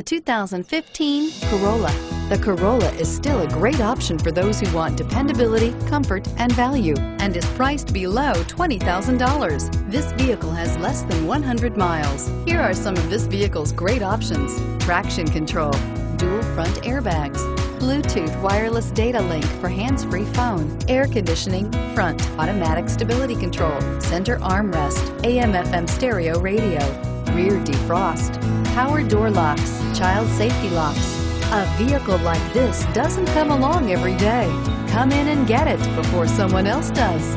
The 2015 Corolla. The Corolla is still a great option for those who want dependability, comfort, and value, and is priced below $20,000. This vehicle has less than 100 miles. Here are some of this vehicle's great options: traction control, dual front airbags, Bluetooth wireless data link for hands-free phone, air conditioning, front, automatic stability control, center armrest, AM/FM stereo radio, rear defrost, power door locks, child safety locks. A vehicle like this doesn't come along every day. Come in and get it before someone else does.